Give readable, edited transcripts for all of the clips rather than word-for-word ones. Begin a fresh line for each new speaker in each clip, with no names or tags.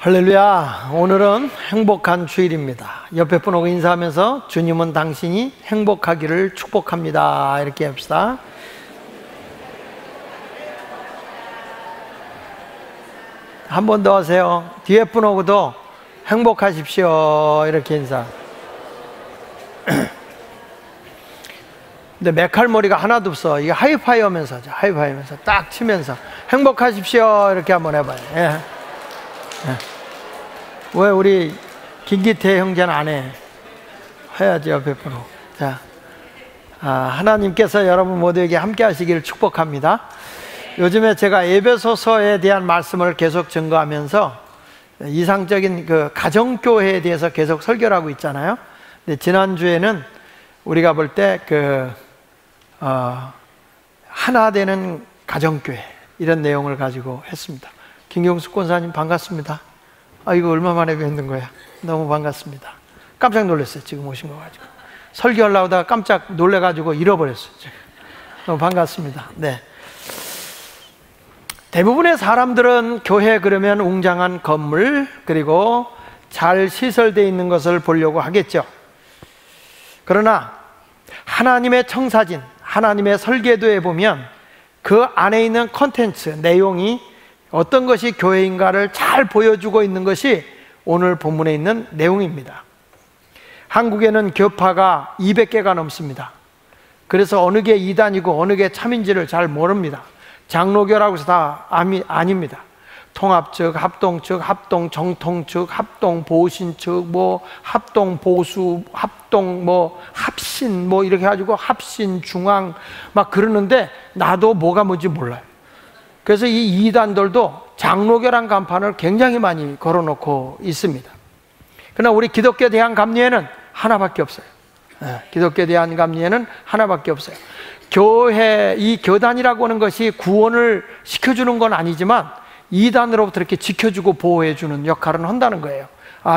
할렐루야. 오늘은 행복한 주일입니다. 옆에 분하고 인사하면서 주님은 당신이 행복하기를 축복합니다 이렇게 합시다. 한 번 더 하세요. 뒤에 분하고도 행복하십시오 이렇게 인사. 근데 메칼머리가 하나도 없어. 이게 하이파이 하면서 하죠. 하이파이 하면서 딱 치면서 행복하십시오 이렇게 한번 해봐요. 예. 왜 우리 김기태 형제는 안 해? 해야지 옆에 분으로. 자, 하나님께서 여러분 모두에게 함께 하시기를 축복합니다. 요즘에 제가 에베소서에 대한 말씀을 계속 증거하면서 이상적인 그 가정교회에 대해서 계속 설교를 하고 있잖아요. 근데 지난주에는 우리가 볼 때 하나 되는 가정교회 이런 내용을 가지고 했습니다. 김경숙 권사님 반갑습니다. 이거 얼마 만에 뵙는 거야. 너무 반갑습니다. 깜짝 놀랐어요. 지금 오신 거 가지고 설교하려고 하다가 깜짝 놀래가지고 잃어버렸어요. 너무 반갑습니다. 네. 대부분의 사람들은 교회 그러면 웅장한 건물 그리고 잘 시설되어 있는 것을 보려고 하겠죠. 그러나 하나님의 청사진, 하나님의 설계도에 보면 그 안에 있는 콘텐츠, 내용이 어떤 것이 교회인가를 잘 보여주고 있는 것이 오늘 본문에 있는 내용입니다. 한국에는 교파가 200개가 넘습니다. 그래서 어느 게 이단이고 어느 게 참인지를 잘 모릅니다. 장로교라고 해서 다 아닙니다. 통합 측, 합동 측, 합동 정통 측, 합동 보신 측, 합동 보수, 합동 합신 이렇게 해가지고 합신 중앙 막 그러는데 나도 뭐가 뭔지 몰라요. 그래서 이 이단들도 장로교란 간판을 굉장히 많이 걸어놓고 있습니다. 그러나 우리 기독교 대한감리회는 하나밖에 없어요. 기독교 대한감리회는 하나밖에 없어요. 교회, 이 교단이라고 하는 것이 구원을 시켜주는 건 아니지만 이단으로부터 이렇게 지켜주고 보호해주는 역할을 한다는 거예요.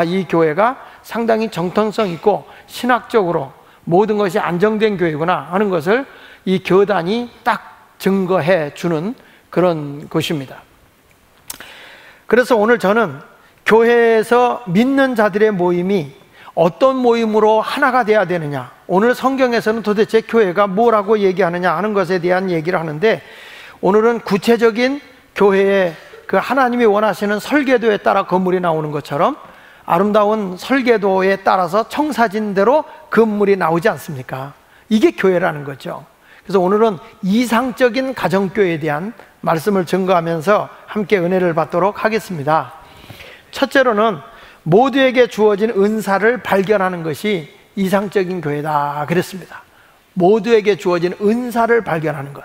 이 교회가 상당히 정통성 있고 신학적으로 모든 것이 안정된 교회구나 하는 것을 이 교단이 딱 증거해 주는 그런 것입니다. 그래서 오늘 저는 교회에서 믿는 자들의 모임이 어떤 모임으로 하나가 돼야 되느냐, 오늘 성경에서는 도대체 교회가 뭐라고 얘기하느냐 하는 것에 대한 얘기를 하는데, 오늘은 구체적인 교회의 그 하나님이 원하시는 설계도에 따라 건물이 나오는 것처럼 아름다운 설계도에 따라서 청사진대로 건물이 나오지 않습니까? 이게 교회라는 거죠. 그래서 오늘은 이상적인 가정교회에 대한 말씀을 증거하면서 함께 은혜를 받도록 하겠습니다. 첫째로는 모두에게 주어진 은사를 발견하는 것이 이상적인 교회다 그랬습니다. 모두에게 주어진 은사를 발견하는 것.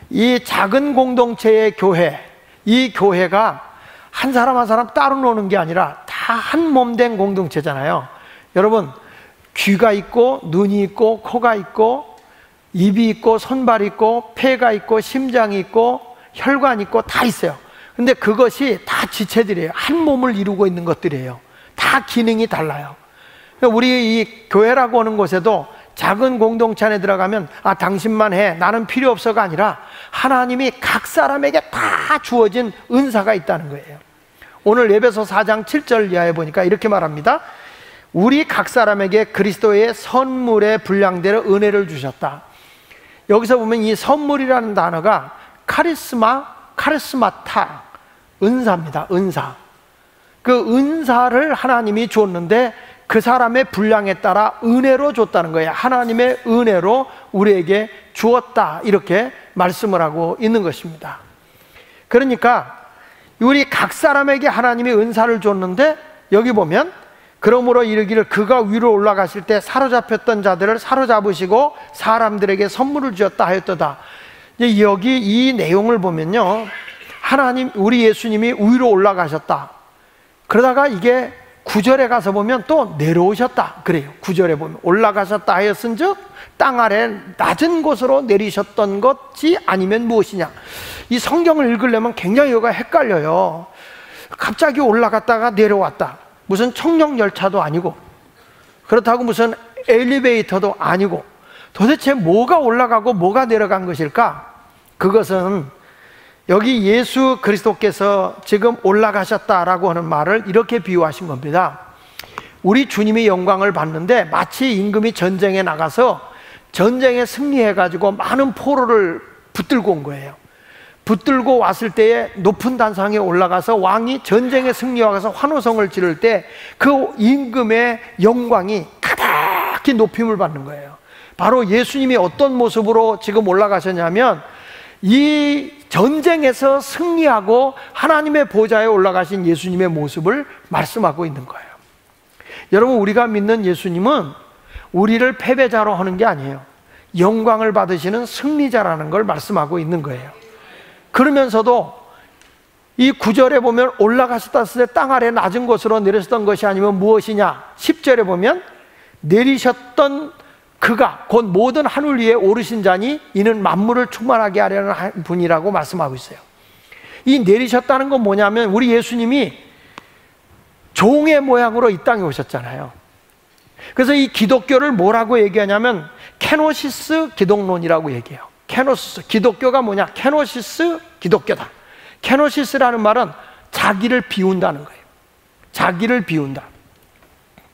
이 작은 공동체의 교회, 이 교회가 한 사람 한 사람 따로 노는 게 아니라 다 한 몸 된 공동체잖아요. 여러분, 귀가 있고 눈이 있고 코가 있고 입이 있고 손발이 있고 폐가 있고 심장이 있고 혈관이 있고 다 있어요. 근데 그것이 다 지체들이에요. 한 몸을 이루고 있는 것들이에요. 다 기능이 달라요. 우리 이 교회라고 하는 곳에도 작은 공동체 안에 들어가면 당신만 해, 나는 필요 없어가 아니라 하나님이 각 사람에게 다 주어진 은사가 있다는 거예요. 오늘 에베소 4장 7절 이하에 보니까 이렇게 말합니다. 우리 각 사람에게 그리스도의 선물의 분량대로 은혜를 주셨다. 여기서 보면 이 선물이라는 단어가 카리스마타, 은사입니다. 은사. 그 은사를 하나님이 줬는데 그 사람의 분량에 따라 은혜로 줬다는 거예요. 하나님의 은혜로 우리에게 주었다, 이렇게 말씀을 하고 있는 것입니다. 그러니까 우리 각 사람에게 하나님이 은사를 줬는데, 여기 보면 그러므로 이르기를 그가 위로 올라가실 때 사로잡혔던 자들을 사로잡으시고 사람들에게 선물을 주었다 하였도다. 여기 이 내용을 보면요, 하나님, 우리 예수님이 위로 올라가셨다. 그러다가 이게 9절에 가서 보면 또 내려오셨다 그래요. 9절에 보면 올라가셨다 하였은즉 땅 아래 낮은 곳으로 내리셨던 것이 아니면 무엇이냐. 이 성경을 읽으려면 굉장히 이거 헷갈려요. 갑자기 올라갔다가 내려왔다, 무슨 청룡열차도 아니고 그렇다고 무슨 엘리베이터도 아니고 도대체 뭐가 올라가고 뭐가 내려간 것일까? 그것은 여기 예수 그리스도께서 지금 올라가셨다라고 하는 말을 이렇게 비유하신 겁니다. 우리 주님이 영광을 받는데 마치 임금이 전쟁에 나가서 전쟁에 승리해가지고 많은 포로를 붙들고 온 거예요. 붙들고 왔을 때에 높은 단상에 올라가서 왕이 전쟁에 승리하고서 환호성을 지를 때 그 임금의 영광이 가득히 높임을 받는 거예요. 바로 예수님이 어떤 모습으로 지금 올라가셨냐면 이 전쟁에서 승리하고 하나님의 보좌에 올라가신 예수님의 모습을 말씀하고 있는 거예요. 여러분, 우리가 믿는 예수님은 우리를 패배자로 하는 게 아니에요. 영광을 받으시는 승리자라는 걸 말씀하고 있는 거예요. 그러면서도 이 9절에 보면 올라가셨다 했을 때 땅 아래 낮은 곳으로 내리셨던 것이 아니면 무엇이냐? 10절에 보면 내리셨던 그가 곧 모든 하늘 위에 오르신 자니 이는 만물을 충만하게 하려는 분이라고 말씀하고 있어요. 이 내리셨다는 건 뭐냐면 우리 예수님이 종의 모양으로 이 땅에 오셨잖아요. 그래서 이 기독교를 뭐라고 얘기하냐면 케노시스 기독론이라고 얘기해요. 케노시스, 기독교가 뭐냐? 케노시스 기독교다. 케노시스라는 말은 자기를 비운다는 거예요. 자기를 비운다.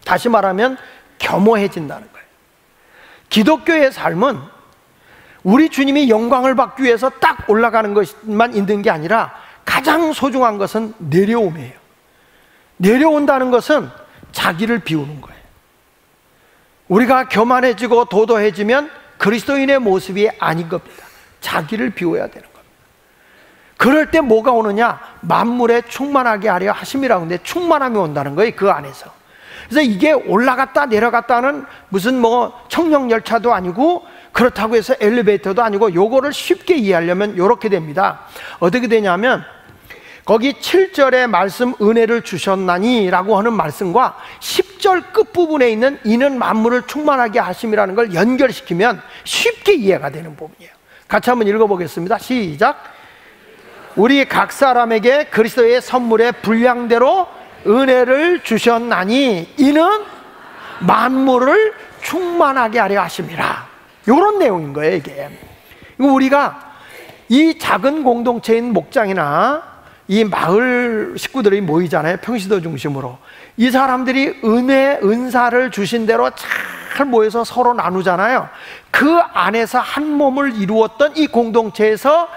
다시 말하면 겸허해진다는 거예요. 기독교의 삶은 우리 주님이 영광을 받기 위해서 딱 올라가는 것만 있는 게 아니라 가장 소중한 것은 내려옴이에요. 내려온다는 것은 자기를 비우는 거예요. 우리가 교만해지고 도도해지면 그리스도인의 모습이 아닌 겁니다. 자기를 비워야 되는 겁니다. 그럴 때 뭐가 오느냐? 만물에 충만하게 하려 하심이라고 하는데 충만함이 온다는 거예요, 그 안에서. 그래서 이게 올라갔다 내려갔다는 무슨 뭐 청룡열차도 아니고 그렇다고 해서 엘리베이터도 아니고 요거를 쉽게 이해하려면 요렇게 됩니다. 어떻게 되냐면 거기 7절의 말씀 은혜를 주셨나니 라고 하는 말씀과 10절 끝부분에 있는 이는 만물을 충만하게 하심이라는 걸 연결시키면 쉽게 이해가 되는 부분이에요. 같이 한번 읽어보겠습니다. 시작. 우리 각 사람에게 그리스도의 선물의 분량대로 은혜를 주셨나니 이는 만물을 충만하게 하려 하심이라. 이런 내용인 거예요. 이게 우리가 이 작은 공동체인 목장이나 이 마을 식구들이 모이잖아요. 평시도 중심으로. 이 사람들이 은사를 주신 대로 잘 모여서 서로 나누잖아요. 그 안에서 한 몸을 이루었던 이 공동체에서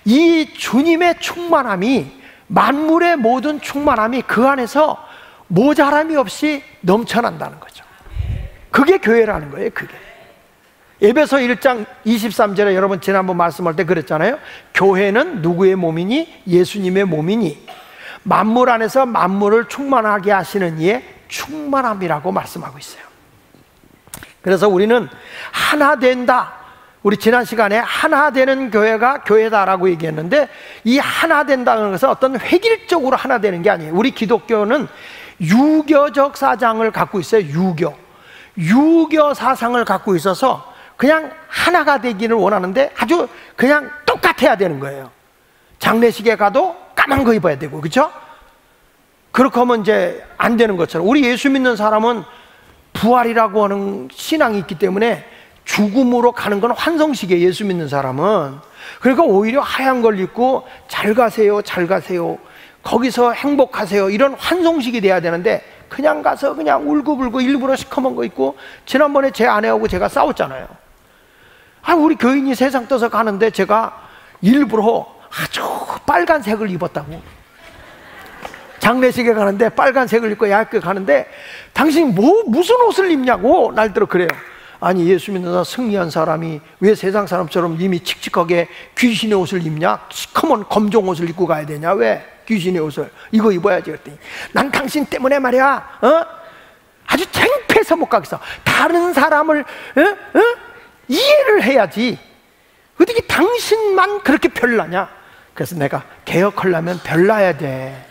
이 주님의 충만함이, 만물의 모든 충만함이 그 안에서 모자람이 없이 넘쳐난다는 거죠. 그게 교회라는 거예요. 그게 에베소 1장 23절에 여러분 지난번 말씀할 때 그랬잖아요. 교회는 누구의 몸이니? 예수님의 몸이니 만물 안에서 만물을 충만하게 하시는 이의 충만함이라고 말씀하고 있어요. 그래서 우리는 하나 된다. 우리 지난 시간에 하나 되는 교회가 교회다라고 얘기했는데 이 하나 된다는 것은 어떤 획일적으로 하나 되는 게 아니에요. 우리 기독교는 유교적 사상을 갖고 있어요. 유교 사상을 갖고 있어서 그냥 하나가 되기를 원하는데 아주 그냥 똑같아야 되는 거예요. 장례식에 가도 까만 거 입어야 되고, 그렇죠? 그렇게 하면 이제 안 되는 것처럼 우리 예수 믿는 사람은 부활이라고 하는 신앙이 있기 때문에 죽음으로 가는 건 환성식이에요. 예수 믿는 사람은. 그러니까 오히려 하얀 걸 입고 잘 가세요, 잘 가세요, 거기서 행복하세요, 이런 환송식이 돼야 되는데 그냥 가서 그냥 울고불고 일부러 시커먼 거 입고, 지난번에 제 아내하고 제가 싸웠잖아요. 우리 교인이 세상 떠서 가는데 제가 일부러 아주 빨간색을 입었다고. 장례식에 가는데 빨간색을 입고 얇게 가는데 당신 무슨 옷을 입냐고 날들어 그래요. 아니, 예수 믿는 사람, 승리한 사람이 왜 세상 사람처럼 이미 칙칙하게 귀신의 옷을 입냐? 시커먼 검정 옷을 입고 가야 되냐? 왜 귀신의 옷을 이거 입어야지? 그랬더니 난 당신 때문에 말이야, 아주 창피해서 못 가겠어. 다른 사람을 이해를 해야지 어떻게 당신만 그렇게 별나냐? 그래서 내가 개혁하려면 별나야 돼.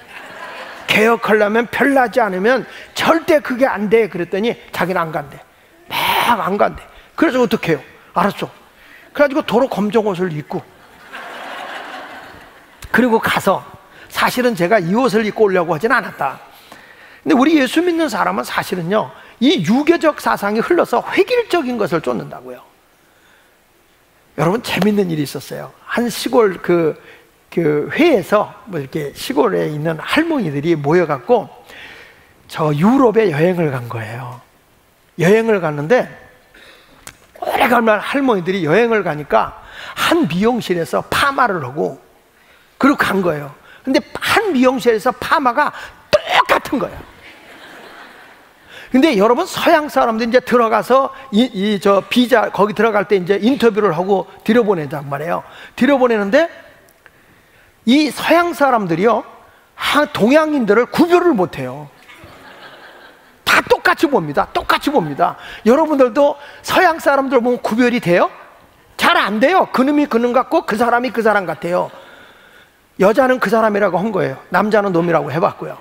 개혁하려면 별나지 않으면 절대 그게 안 돼. 그랬더니 자기는 안 간대. 막 안 간대. 그래서 어떻게 해요? 알았어. 그래가지고 도로 검정 옷을 입고 그리고 가서, 사실은 제가 이 옷을 입고 오려고 하진 않았다. 근데 우리 예수 믿는 사람은 사실은요, 이 유교적 사상이 흘러서 획일적인 것을 쫓는다고요. 여러분, 재밌는 일이 있었어요. 한 시골 그 그 회에서 뭐 이렇게 시골에 있는 할머니들이 모여갖고 저 유럽에 여행을 간 거예요. 여행을 갔는데 오래간만 할머니들이 여행을 가니까 한 미용실에서 파마를 하고 그리고 간 거예요. 근데 한 미용실에서 파마가 똑같은 거예요. 근데 여러분 서양 사람들 이제 들어가서 저 비자 거기 들어갈 때 이제 인터뷰를 하고 들여보내단 말이에요. 들여보내는데 이 서양 사람들이요 동양인들을 구별을 못해요. 다 똑같이 봅니다. 똑같이 봅니다. 여러분들도 서양 사람들 보면 구별이 돼요? 잘 안 돼요. 그놈이 그놈 같고 그 사람이 그 사람 같아요. 여자는 그 사람이라고 한 거예요. 남자는 놈이라고 해봤고요.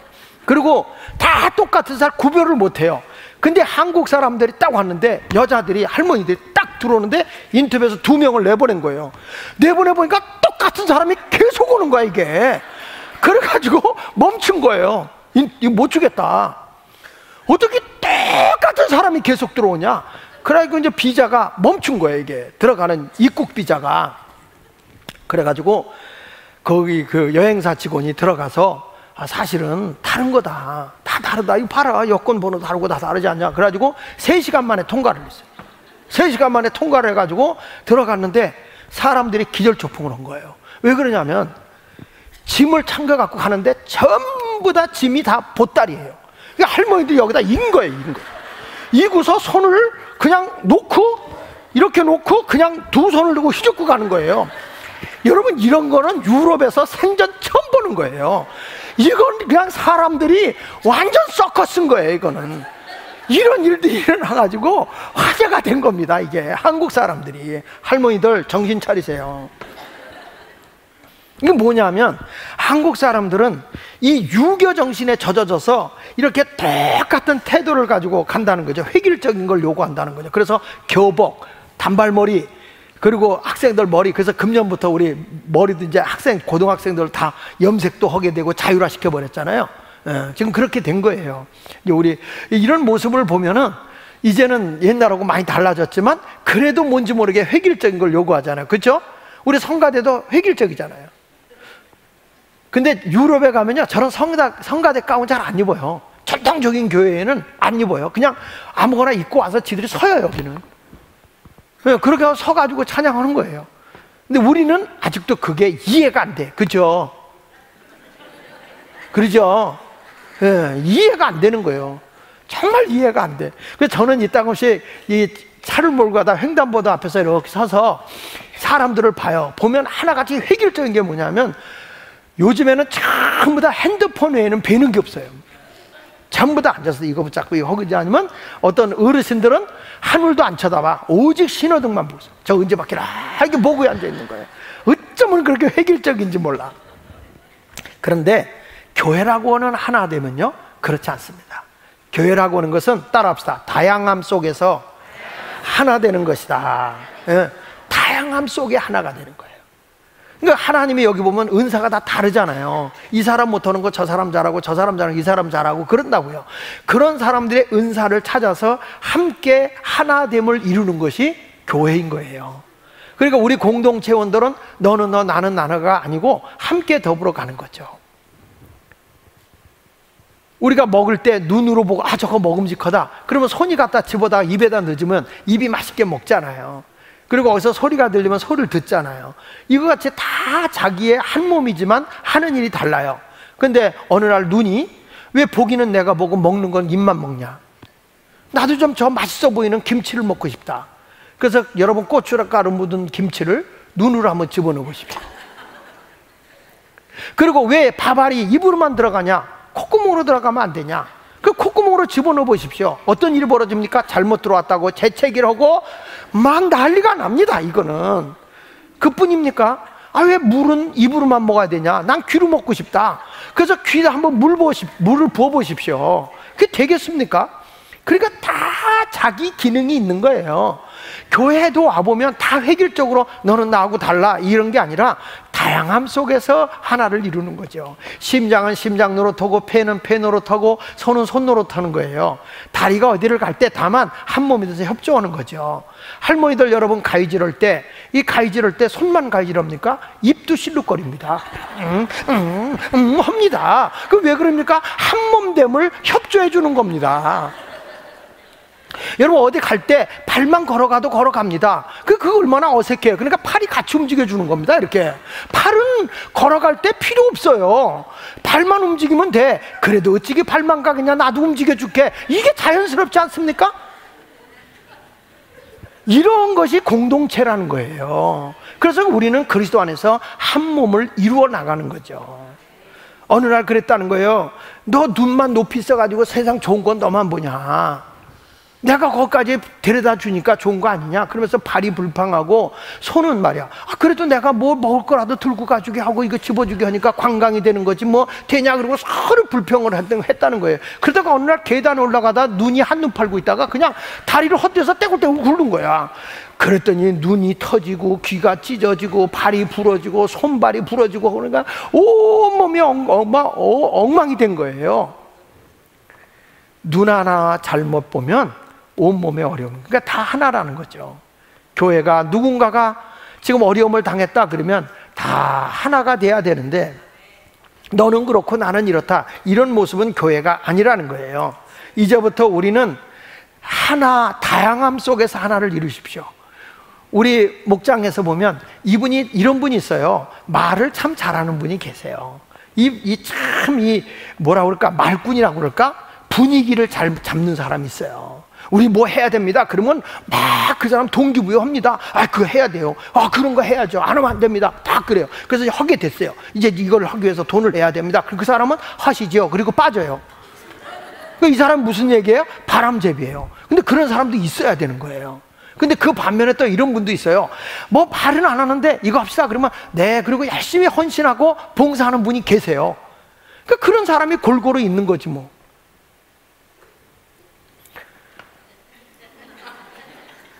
그리고 다 똑같은 사람 구별을 못해요. 근데 한국 사람들이 딱 왔는데 여자들이 할머니들이 딱 들어오는데 인터뷰에서 2명을 내보낸 거예요. 내보내보니까 똑같은 사람이 계속 오는 거야 이게. 그래가지고 멈춘 거예요. 이거 못 주겠다. 어떻게 똑같은 사람이 계속 들어오냐. 그래가지고 이제 비자가 멈춘 거예요 이게. 들어가는 입국 비자가. 그래가지고 거기 그 여행사 직원이 들어가서 사실은 다른 거다. 다 다르다. 이거 봐라. 여권 번호 다르고 다 다르지 않냐. 그래가지고 3시간 만에 통과를 했어요. 3시간 만에 통과를 해가지고 들어갔는데 사람들이 기절초풍을 한 거예요. 왜 그러냐면 짐을 챙겨갖고 가는데 전부 다 짐이 다 보따리예요. 그러니까 할머니들이 여기다 인 거예요. 인 거. 이고서 손을 그냥 놓고 이렇게 놓고 그냥 2손을 들고 휘젓고 가는 거예요. 여러분 이런 거는 유럽에서 생전 처음 보는 거예요. 이건 그냥 사람들이 완전 서커스인 거예요. 이거는 이런 일들이 일어나가지고 화제가 된 겁니다. 이게 한국 사람들이. 할머니들 정신 차리세요. 이게 뭐냐면 한국 사람들은 이 유교 정신에 젖어져서 이렇게 똑같은 태도를 가지고 간다는 거죠. 획일적인 걸 요구한다는 거죠. 그래서 교복, 단발머리, 그리고 학생들 머리, 그래서 금년부터 우리 머리도 이제 고등학생들 다 염색도 하게 되고 자율화 시켜버렸잖아요. 지금 그렇게 된 거예요. 우리 이런 모습을 보면은 이제는 옛날하고 많이 달라졌지만 그래도 뭔지 모르게 획일적인 걸 요구하잖아요. 그렇죠? 우리 성가대도 획일적이잖아요. 근데 유럽에 가면요 저런 성가대 가운 잘 안 입어요. 전통적인 교회에는 안 입어요. 그냥 아무거나 입고 와서 지들이 서요. 여기는 그렇게 서가지고 찬양하는 거예요. 근데 우리는 아직도 그게 이해가 안 돼. 그죠? 그러죠? 예, 이해가 안 되는 거예요. 정말 이해가 안 돼. 그래서 저는 이따금씩 이 차를 몰고 가다 횡단보도 앞에서 이렇게 서서 사람들을 봐요. 보면 하나같이 획일적인 게 뭐냐면 요즘에는 전부 다 핸드폰 외에는 뵈는 게 없어요. 전부 다 앉아서 이거 붙잡고 이거 하지 않으면 어떤 어르신들은 하늘도 안 쳐다봐. 오직 신호등만 보고 있어. 저 언제 바뀌라 이렇게 보고 앉아있는 거예요. 어쩌면 그렇게 획일적인지 몰라. 그런데 교회라고 하는 하나 되면요 그렇지 않습니다. 교회라고 하는 것은 따라합시다. 다양함 속에서 하나 되는 것이다. 예, 다양함 속에 하나가 되는 거예요. 그러니까 하나님이 여기 보면 은사가 다 다르잖아요. 이 사람 못하는 거 저 사람 잘하고 저 사람 잘하고 이 사람 잘하고 그런다고요. 그런 사람들의 은사를 찾아서 함께 하나됨을 이루는 것이 교회인 거예요. 그러니까 우리 공동체원들은 너는 너 나는 나가 아니고 함께 더불어 가는 거죠. 우리가 먹을 때 눈으로 보고 저거 먹음직하다 그러면 손이 갖다 집어다가 입에다 넣으면 입이 맛있게 먹잖아요. 그리고 어디서 소리가 들리면 소리를 듣잖아요. 이거 같이 다 자기의 한 몸이지만 하는 일이 달라요. 근데 어느 날 눈이 왜 보기는 내가 보고 먹는 건 입만 먹냐. 나도 좀 저 맛있어 보이는 김치를 먹고 싶다. 그래서 여러분 고춧가루 묻은 김치를 눈으로 한번 집어넣어 보십시오. 그리고 왜 밥알이 입으로만 들어가냐, 콧구멍으로 들어가면 안 되냐. 그 콧구멍으로 집어넣어 보십시오. 어떤 일이 벌어집니까? 잘못 들어왔다고 재채기를 하고 막 난리가 납니다. 이거는 그뿐입니까? 왜 물은 입으로만 먹어야 되냐? 난 귀로 먹고 싶다. 그래서 귀에 한번 물을 부어 보십시오. 그게 되겠습니까? 그러니까 다 자기 기능이 있는 거예요. 교회도 와보면 다 획일적으로 너는 나하고 달라 이런 게 아니라 다양함 속에서 하나를 이루는 거죠. 심장은 심장 노릇하고 폐는 폐 노릇하고 손은 손 노릇하는 거예요. 다리가 어디를 갈 때 다만 한 몸이 돼서 협조하는 거죠. 할머니들 여러분 가위질할 때, 이 가위질할 때 손만 가위질합니까? 입도 실룩거립니다. 합니다. 그 왜 그럽니까? 한 몸됨을 협조해 주는 겁니다. 여러분 어디 갈 때 발만 걸어가도 걸어갑니다. 그거 얼마나 어색해요. 그러니까 팔이 같이 움직여주는 겁니다. 이렇게 팔은 걸어갈 때 필요 없어요. 발만 움직이면 돼. 그래도 어찌게 발만 가겠냐, 나도 움직여줄게. 이게 자연스럽지 않습니까? 이런 것이 공동체라는 거예요. 그래서 우리는 그리스도 안에서 한 몸을 이루어 나가는 거죠. 어느 날 그랬다는 거예요. 너 눈만 높이 써가지고 세상 좋은 건 너만 보냐, 내가 거기까지 데려다 주니까 좋은 거 아니냐, 그러면서 발이 불팡하고 손은 말이야, 그래도 내가 뭐 먹을 거라도 들고 가주게 하고 이거 집어주게 하니까 관광이 되는 거지 뭐 되냐, 그러고 서로 불평을 했다는 거예요. 그러다가 어느 날 계단 올라가다 눈이 한눈 팔고 있다가 그냥 다리를 헛대서 떼굴떼굴 굴른 거야. 그랬더니 눈이 터지고 귀가 찢어지고 발이 부러지고 손발이 부러지고 그러니까 온몸이 엉망이 된 거예요. 눈 하나 잘못 보면 온몸에 어려움. 그러니까 다 하나라는 거죠. 교회가 누군가가 지금 어려움을 당했다 그러면 다 하나가 돼야 되는데, 너는 그렇고 나는 이렇다, 이런 모습은 교회가 아니라는 거예요. 이제부터 우리는 하나, 다양함 속에서 하나를 이루십시오. 우리 목장에서 보면 이분이 이런 분이 있어요. 말을 참 잘하는 분이 계세요. 이 뭐라 그럴까, 말꾼이라고 그럴까, 분위기를 잘 잡는 사람이 있어요. 우리 뭐 해야 됩니다. 그러면 막 그 사람 동기부여합니다. 그거 해야 돼요. 그런 거 해야죠. 안 하면 안 됩니다. 다 그래요. 그래서 하게 됐어요. 이제 이걸 하기 위해서 돈을 내야 됩니다. 그 사람은 하시죠. 그리고 빠져요. 이 사람 무슨 얘기예요? 바람잡이에요. 근데 그런 사람도 있어야 되는 거예요. 근데 그 반면에 또 이런 분도 있어요. 뭐 말은 안 하는데 이거 합시다 그러면 네, 그리고 열심히 헌신하고 봉사하는 분이 계세요. 그러니까 그런 사람이 골고루 있는 거지 뭐.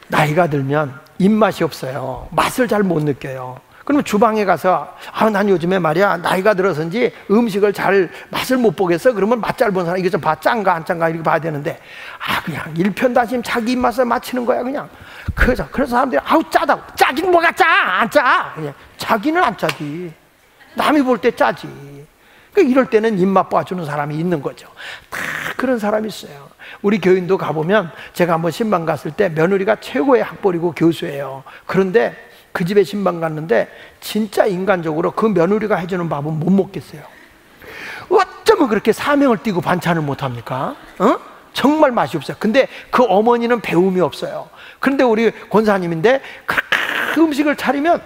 나이가 들면 입맛이 없어요. 맛을 잘 못 느껴요. 그러면 주방에 가서 난 요즘에 말이야 나이가 들어서인지 음식을 잘 맛을 못 보겠어. 그러면 맛 잘 본 사람 이거 좀 봐, 짠가 안 짠가 이렇게 봐야 되는데 그냥 일편단심 자기 입맛을 맞추는 거야 그냥. 그래서 사람들이 짜다고. 짜긴 뭐가 짜? 안 짜. 그냥 자기는 안 짜지. 남이 볼 때 짜지. 이럴 때는 입맛 봐주는 사람이 있는 거죠. 다 그런 사람이 있어요. 우리 교인도 가보면 제가 한번 신방 갔을 때 며느리가 최고의 학벌이고 교수예요. 그런데 그 집에 신방 갔는데 진짜 인간적으로 그 며느리가 해주는 밥은 못 먹겠어요. 어쩌면 그렇게 사명을 띠고 반찬을 못합니까? 정말 맛이 없어요. 근데 그 어머니는 배움이 없어요. 그런데 우리 권사님인데 그 음식을 차리면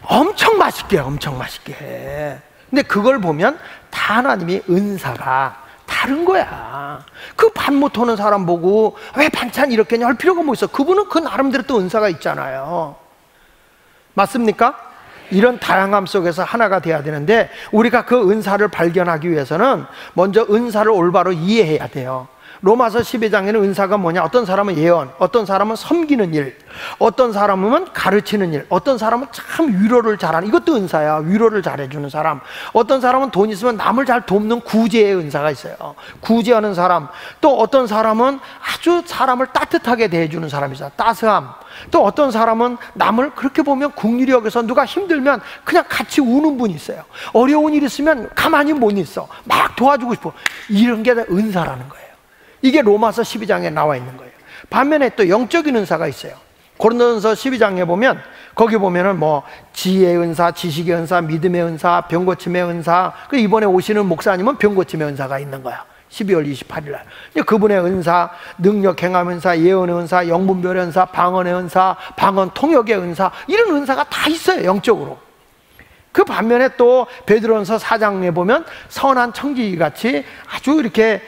엄청 맛있게 해. 근데 그걸 보면 다 하나님이 은사가 다른 거야. 그 밥 못하는 사람 보고 왜 반찬 이렇게 할 필요가 뭐 있어. 그분은 그 나름대로 또 은사가 있잖아요. 맞습니까? 이런 다양함 속에서 하나가 돼야 되는데, 우리가 그 은사를 발견하기 위해서는 먼저 은사를 올바로 이해해야 돼요. 로마서 12장에는 은사가 뭐냐, 어떤 사람은 예언, 어떤 사람은 섬기는 일, 어떤 사람은 가르치는 일, 어떤 사람은 참 위로를 잘하는, 이것도 은사야. 위로를 잘해주는 사람. 어떤 사람은 돈 있으면 남을 잘 돕는 구제의 은사가 있어요. 구제하는 사람. 또 어떤 사람은 아주 사람을 따뜻하게 대해주는 사람이 있어요. 따스함. 또 어떤 사람은 남을 그렇게 보면 긍휼히 여겨서 누가 힘들면 그냥 같이 우는 분이 있어요. 어려운 일 있으면 가만히 못 있어. 막 도와주고 싶어. 이런 게 다 은사라는 거예요. 이게 로마서 12장에 나와 있는 거예요. 반면에 또 영적인 은사가 있어요. 고린도전서 12장에 보면 거기 보면은 뭐 지혜의 은사, 지식의 은사, 믿음의 은사, 병고침의 은사. 그 이번에 오시는 목사님은 병고침의 은사가 있는 거야. 12월 28일 날. 그분의 은사, 능력 행함 은사, 예언의 은사, 영분별 은사, 방언의 은사, 방언 통역의 은사, 이런 은사가 다 있어요. 영적으로. 그 반면에 또 베드로전서 4장에 보면 선한 청지기같이 아주 이렇게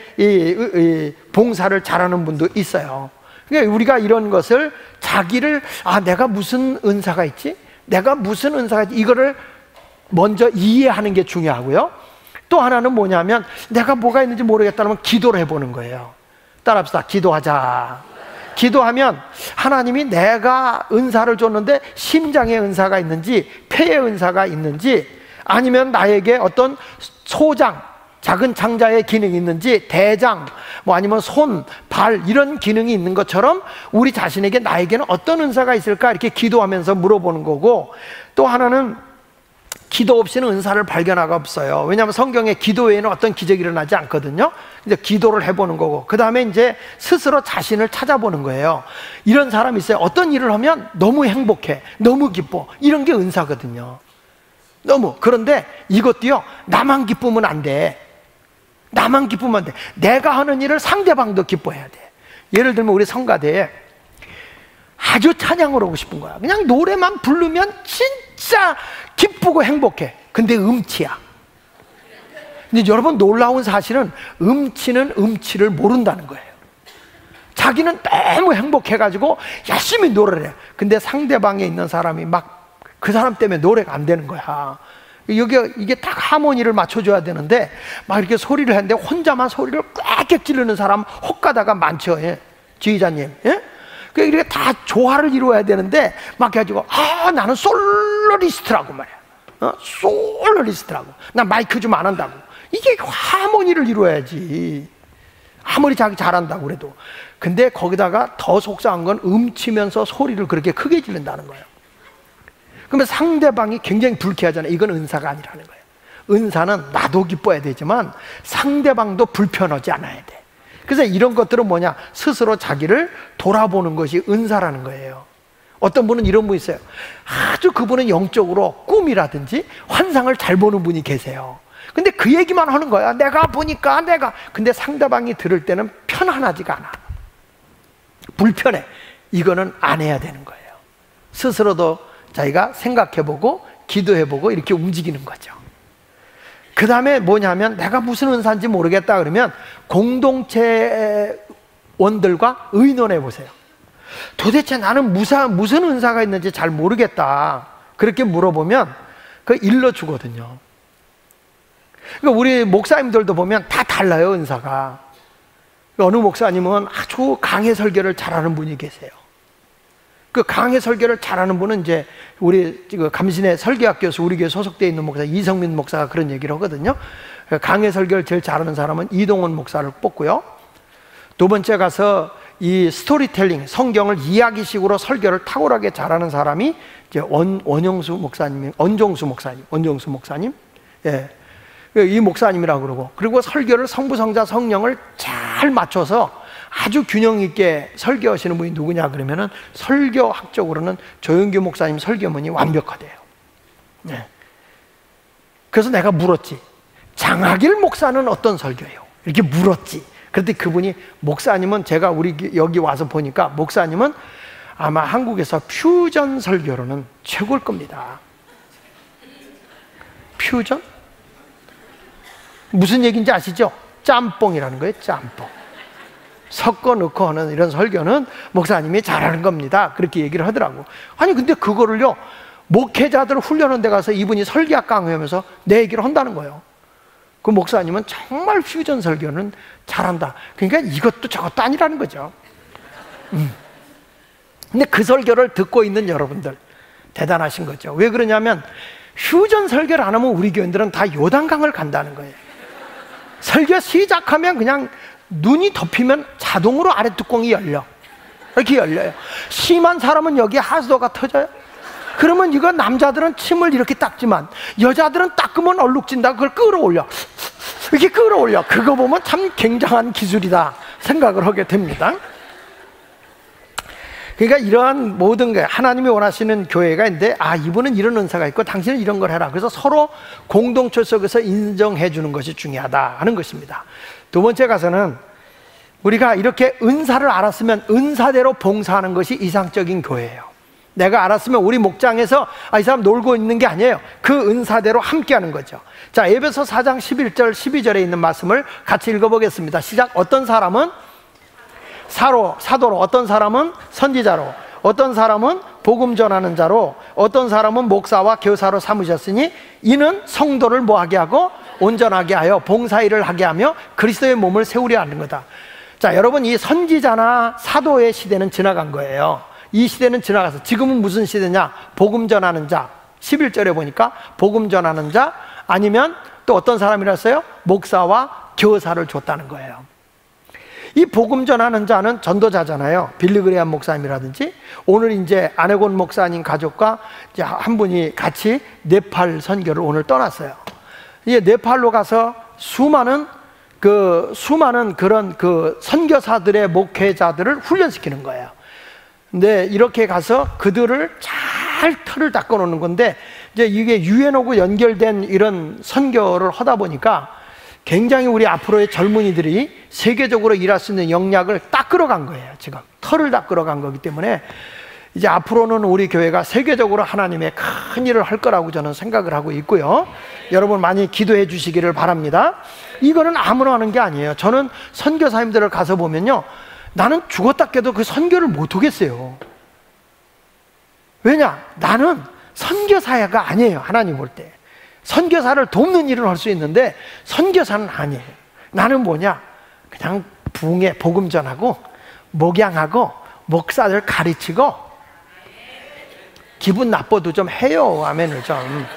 봉사를 잘하는 분도 있어요. 그러니까 우리가 이런 것을 자기를 내가 무슨 은사가 있지? 내가 무슨 은사가 있지? 이거를 먼저 이해하는 게 중요하고요. 또 하나는 뭐냐면 내가 뭐가 있는지 모르겠다면 기도를 해보는 거예요. 따라합시다. 기도하자. 기도하면 하나님이 내가 은사를 줬는데 심장에 은사가 있는지 폐에 은사가 있는지, 아니면 나에게 어떤 소장, 작은 창자의 기능이 있는지, 대장, 뭐 아니면 손, 발 이런 기능이 있는 것처럼 우리 자신에게 나에게는 어떤 은사가 있을까 이렇게 기도하면서 물어보는 거고, 또 하나는 기도 없이는 은사를 발견하기가 없어요. 왜냐하면 성경에 기도 외에는 어떤 기적이 일어나지 않거든요. 이제 기도를 해보는 거고, 그 다음에 이제 스스로 자신을 찾아보는 거예요. 이런 사람이 있어요. 어떤 일을 하면 너무 행복해, 너무 기뻐, 이런 게 은사거든요. 너무. 그런데 이것도요, 나만 기쁘면 안 돼. 나만 기쁘면 안 돼. 내가 하는 일을 상대방도 기뻐해야 돼. 예를 들면 우리 성가대에 아주 찬양을 하고 싶은 거야. 그냥 노래만 부르면 진짜 기쁘고 행복해. 근데 음치야. 근데 여러분, 놀라운 사실은 음치는 음치를 모른다는 거예요. 자기는 너무 행복해가지고 열심히 노래를 해. 근데 상대방에 있는 사람이 막 그 사람 때문에 노래가 안 되는 거야. 이게 딱 하모니를 맞춰줘야 되는데 막 이렇게 소리를 하는데 혼자만 소리를 꽥꽥 지르는 사람 혹 가다가 많죠. 예? 지휘자님. 예? 이렇게 다 조화를 이루어야 되는데 막 해가지고 나는 솔로리스트라고 말이야. 솔로리스트라고. 나 마이크 좀 안 한다고. 이게 하모니를 이루어야지. 아무리 자기 잘한다고 그래도. 근데 거기다가 더 속상한 건 음치면서 소리를 그렇게 크게 지른다는 거예요. 그러면 상대방이 굉장히 불쾌하잖아요. 이건 은사가 아니라는 거예요. 은사는 나도 기뻐야 되지만 상대방도 불편하지 않아야 돼. 그래서 이런 것들은 뭐냐? 스스로 자기를 돌아보는 것이 은사라는 거예요. 어떤 분은 이런 분 있어요. 아주 그분은 영적으로 꿈이라든지 환상을 잘 보는 분이 계세요. 근데 그 얘기만 하는 거야. 내가 보니까 근데 상대방이 들을 때는 편안하지가 않아. 불편해. 이거는 안 해야 되는 거예요. 스스로도 자기가 생각해보고 기도해보고 이렇게 움직이는 거죠. 그 다음에 뭐냐면 내가 무슨 은사인지 모르겠다 그러면 공동체원들과 의논해 보세요. 도대체 나는 무슨 은사가 있는지 잘 모르겠다. 그렇게 물어보면 그 일러주거든요. 그러니까 우리 목사님들도 보면 다 달라요, 은사가. 어느 목사님은 아주 강해 설교를 잘하는 분이 계세요. 그 강해 설교를 잘하는 분은 이제 우리 감신의 설교학교에서 우리 교회 소속되어 있는 목사 이성민 목사가 그런 얘기를 하거든요. 강해 설교를 제일 잘하는 사람은 이동원 목사를 뽑고요. 두 번째 가서 이 스토리텔링, 성경을 이야기식으로 설교를 탁월하게 잘하는 사람이 이제 원종수 목사님. 예. 이 목사님이라고 그러고, 그리고 설교를 성부, 성자, 성령을 잘 맞춰서 아주 균형 있게 설교하시는 분이 누구냐 그러면은 설교학적으로는 조영규 목사님 설교문이 완벽하대요. 네. 그래서 내가 물었지. 장하길 목사는 어떤 설교예요? 이렇게 물었지. 그랬더니 그분이, 목사님은 제가 우리 여기 와서 보니까 목사님은 아마 한국에서 퓨전 설교로는 최고일 겁니다. 퓨전? 무슨 얘기인지 아시죠? 짬뽕이라는 거예요. 짬뽕. 섞어 넣고 하는 이런 설교는 목사님이 잘하는 겁니다. 그렇게 얘기를 하더라고. 아니 근데 그거를요, 목회자들 훈련원 데 가서 이분이 설교학 강의하면서 내 얘기를 한다는 거예요. 그 목사님은 정말 퓨전 설교는 잘한다. 그러니까 이것도 저것도 아니라는 거죠. 근데 그 설교를 듣고 있는 여러분들 대단하신 거죠. 왜 그러냐면 퓨전 설교를 안 하면 우리 교인들은 다 요단강을 간다는 거예요. 설교 시작하면 그냥 눈이 덮이면 자동으로 아래 뚜껑이 열려. 이렇게 열려요. 심한 사람은 여기에 하수도가 터져요. 그러면 이거 남자들은 침을 이렇게 닦지만 여자들은 닦으면 얼룩진다. 그걸 끌어올려. 이렇게 끌어올려. 그거 보면 참 굉장한 기술이다 생각을 하게 됩니다. 그러니까 이러한 모든 게 하나님이 원하시는 교회가 있는데, 이분은 이런 은사가 있고 당신은 이런 걸 해라. 그래서 서로 공동체 속에서 인정해 주는 것이 중요하다 하는 것입니다. 두 번째 가서는 우리가 이렇게 은사를 알았으면 은사대로 봉사하는 것이 이상적인 교회예요. 내가 알았으면 우리 목장에서 이 사람 놀고 있는 게 아니에요. 그 은사대로 함께하는 거죠. 자, 에베소 4장 11절 12절에 있는 말씀을 같이 읽어보겠습니다. 시작. 어떤 사람은 사도로, 어떤 사람은 선지자로, 어떤 사람은 복음 전하는 자로, 어떤 사람은 목사와 교사로 삼으셨으니 이는 성도를 뭐하게 하고 온전하게 하여 봉사일을 하게 하며 그리스도의 몸을 세우려 하는 거다. 자, 여러분, 이 선지자나 사도의 시대는 지나간 거예요. 이 시대는 지나가서 지금은 무슨 시대냐? 복음 전하는 자. 11절에 보니까 복음 전하는 자, 아니면 또 어떤 사람이랬어요? 목사와 교사를 줬다는 거예요. 이 복음 전하는 자는 전도자잖아요. 빌리그레암 목사님이라든지, 오늘 이제 아네곤 목사님 가족과 이제 한 분이 같이 네팔 선교를 오늘 떠났어요. 이제 네팔로 가서 수많은 그런 선교사들의 목회자들을 훈련시키는 거예요. 근데 이렇게 가서 그들을 잘 틀을 닦아 놓는 건데, 이제 이게 유엔하고 연결된 이런 선교를 하다 보니까 굉장히 우리 앞으로의 젊은이들이 세계적으로 일할 수 있는 역량을 딱 끌어간 거예요. 지금 털을 다 끌어간 거기 때문에 이제 앞으로는 우리 교회가 세계적으로 하나님의 큰 일을 할 거라고 저는 생각을 하고 있고요. 여러분 많이 기도해 주시기를 바랍니다. 이거는 아무나 하는 게 아니에요. 저는 선교사님들을 가서 보면요, 나는 죽었다 깨도 그 선교를 못 하겠어요. 왜냐? 나는 선교사가 아니에요. 하나님 볼 때 선교사를 돕는 일을 할 수 있는데 선교사는 아니에요. 나는 뭐냐? 그냥 부흥에 복음 전하고 목양하고 목사들 가르치고 기분 나빠도 좀 해요. 아멘을 좀.